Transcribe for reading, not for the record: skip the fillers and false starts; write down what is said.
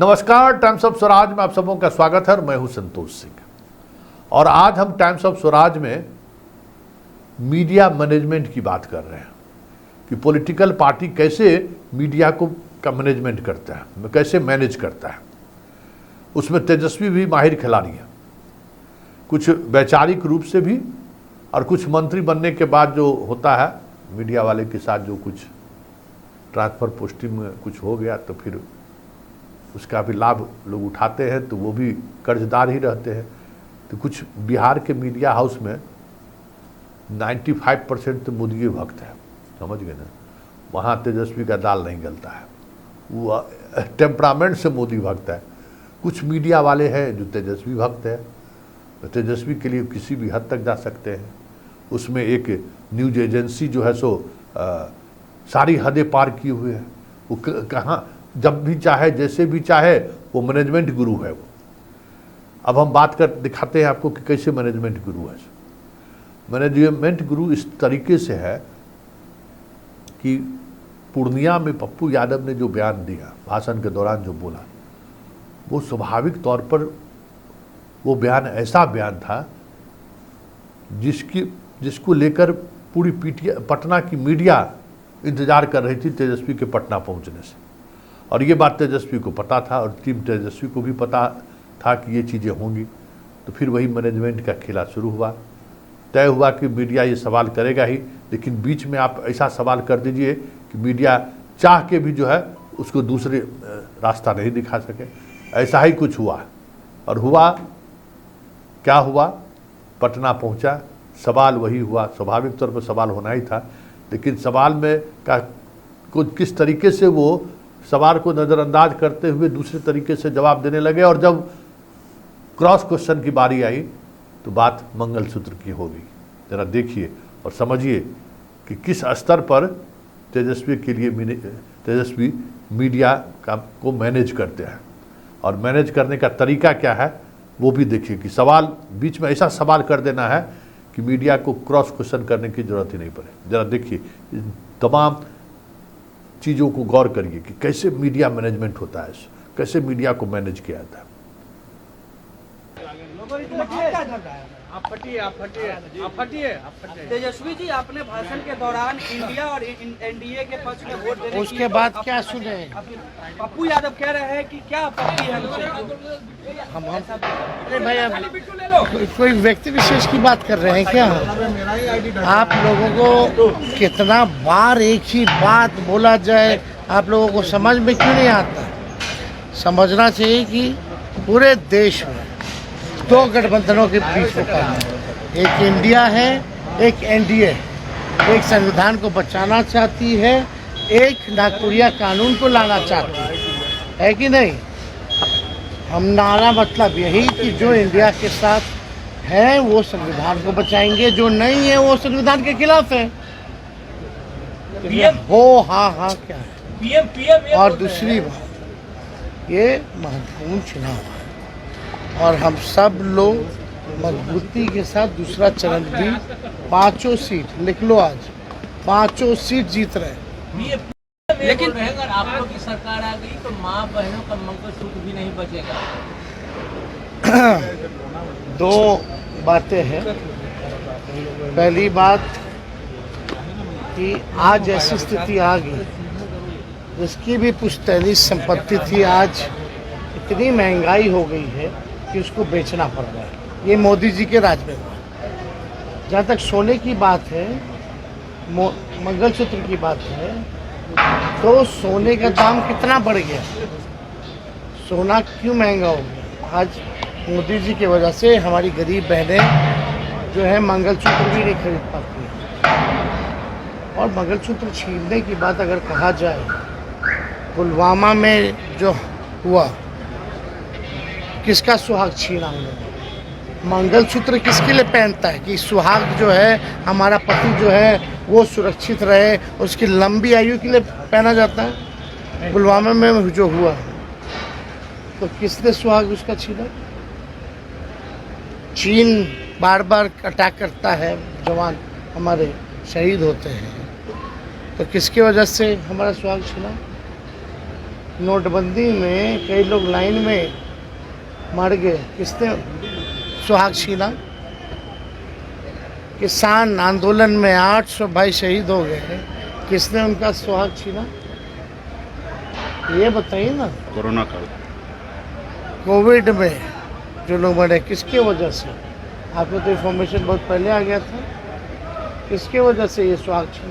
नमस्कार, times of Swaraj में आप सबों का स्वागत है और मैं हूं संतोष सिंह। और आज हम टाइम्स ऑफ स्वराज में मीडिया मैनेजमेंट की बात कर रहे हैं कि पॉलिटिकल पार्टी कैसे मीडिया को का मैनेजमेंट करता है, कैसे मैनेज करता है। उसमें तेजस्वी भी माहिर खिलाड़ी है, कुछ वैचारिक रूप से भी, और कुछ मंत्री बनने के बाद जो होता है मीडिया वाले के साथ जो कुछ ट्रांसफ़र पोस्टिंग में कुछ हो गया तो फिर उसका भी लाभ लोग उठाते हैं, तो वो भी कर्जदार ही रहते हैं। तो कुछ बिहार के मीडिया हाउस में 95% तो मोदी भक्त है, समझ गए ना। वहाँ तेजस्वी का दाल नहीं गलता है, वो टेम्परामेंट से मोदी भक्त है। कुछ मीडिया वाले हैं जो तेजस्वी भक्त है, तो तेजस्वी के लिए किसी भी हद तक जा सकते हैं। उसमें एक न्यूज एजेंसी जो है सो सारी हदें पार किए हुए है। वो कहाँ जब भी चाहे जैसे भी चाहे वो मैनेजमेंट गुरु है वो। अब हम बात कर दिखाते हैं आपको कि कैसे मैनेजमेंट गुरु है। मैनेजमेंट गुरु इस तरीके से है कि पूर्णिया में पप्पू यादव ने जो बयान दिया, भाषण के दौरान जो बोला, वो स्वाभाविक तौर पर वो बयान ऐसा बयान था जिसको लेकर पूरी पटना की मीडिया इंतजार कर रही थी तेजस्वी के पटना पहुंचने से। और ये बात तेजस्वी को पता था और टीम तेजस्वी को भी पता था कि ये चीज़ें होंगी। तो फिर वही मैनेजमेंट का खेला शुरू हुआ। तय हुआ कि मीडिया ये सवाल करेगा ही, लेकिन बीच में आप ऐसा सवाल कर दीजिए कि मीडिया चाह के भी जो है उसको दूसरे रास्ता नहीं दिखा सके। ऐसा ही कुछ हुआ। और हुआ क्या हुआ, पटना पहुंचा, सवाल वही हुआ। स्वाभाविक तौर पर सवाल होना ही था, लेकिन सवाल में किस तरीके से वो सवाल को नज़रअंदाज करते हुए दूसरे तरीके से जवाब देने लगे। और जब क्रॉस क्वेश्चन की बारी आई तो बात मंगलसूत्र की हो गई। जरा देखिए और समझिए कि किस स्तर पर तेजस्वी मीडिया को मैनेज करते हैं, और मैनेज करने का तरीका क्या है वो भी देखिए। कि सवाल बीच में ऐसा सवाल कर देना है कि मीडिया को क्रॉस क्वेश्चन करने की जरूरत ही नहीं पड़े। जरा देखिए, तमाम चीज़ों को गौर करिए कि कैसे मीडिया मैनेजमेंट होता है, कैसे मीडिया को मैनेज किया जाता है। तेजस्वी जी, आपने भाषण के दौरान इंडिया और एनडीए के पक्ष में वोट देने उसके बाद क्या सुने? पप्पू यादव कह रहे हैं कि क्या आपत्ति है हम अरे भाई, अब कोई व्यक्ति विशेष की बात कर रहे हैं क्या? आप लोगों को कितना बार एक ही बात बोला जाए, आप लोगों को समझ में क्यों नहीं आता? समझना चाहिए कि पूरे देश में दो गठबंधनों के बीच में करना है। एक इंडिया है, एक एनडीए। एक संविधान को बचाना चाहती है, एक नागपुरिया कानून को लाना चाहती है कि नहीं? हम नारा मतलब यही कि जो इंडिया के साथ है वो संविधान को बचाएंगे, जो नहीं है वो संविधान के खिलाफ है। हो हाँ क्या है? पीएम और दूसरी बात, ये महत्वपूर्ण चुनाव है और हम सब लोग मजबूती के साथ दूसरा चरण भी 5 सीट लिख लो, आज 5 सीट जीत रहे हैं। लेकिन अगर आप लोग की सरकार आ गई तो माँ बहनों का मंगलसूत्र भी नहीं बचेगा। दो बातें हैं। पहली बात कि आज ऐसी स्थिति आ गई, जिसकी भी पुश्तैनी संपत्ति थी आज इतनी महंगाई हो गई है कि उसको बेचना पड़ रहा है। ये मोदी जी के राज में हुआ। जहाँ तक सोने की बात है, मंगलसूत्र की बात है, तो सोने का दाम कितना बढ़ गया, सोना क्यों महंगा हो गया? आज मोदी जी की वजह से हमारी गरीब बहनें जो है मंगलसूत्र भी नहीं खरीद पाती हैं। और मंगलसूत्र छीनने की बात अगर कहा जाए, पुलवामा में जो हुआ, किसका सुहाग छीना हम लोगों? मंगलसूत्र किसके लिए पहनता है? कि सुहाग जो है, हमारा पति जो है वो सुरक्षित रहे, उसकी लंबी आयु के लिए पहना जाता है। पुलवामा में जो हुआ तो किसने सुहाग उसका छीना? चीन बार बार अटैक करता है, जवान हमारे शहीद होते हैं, तो किसकी वजह से हमारा सुहाग छीना? नोटबंदी में कई लोग लाइन में मर गए, किसने सुहाग छीना? किसान आंदोलन में 800 भाई शहीद हो गए, किसने उनका सुहाग छीना? ये बताइए ना। कोरोना काल, कोविड में जो लोग मरे किसके वजह से? आपको तो इन्फॉर्मेशन बहुत पहले आ गया था, किसके वजह से ये सुहाग छीना?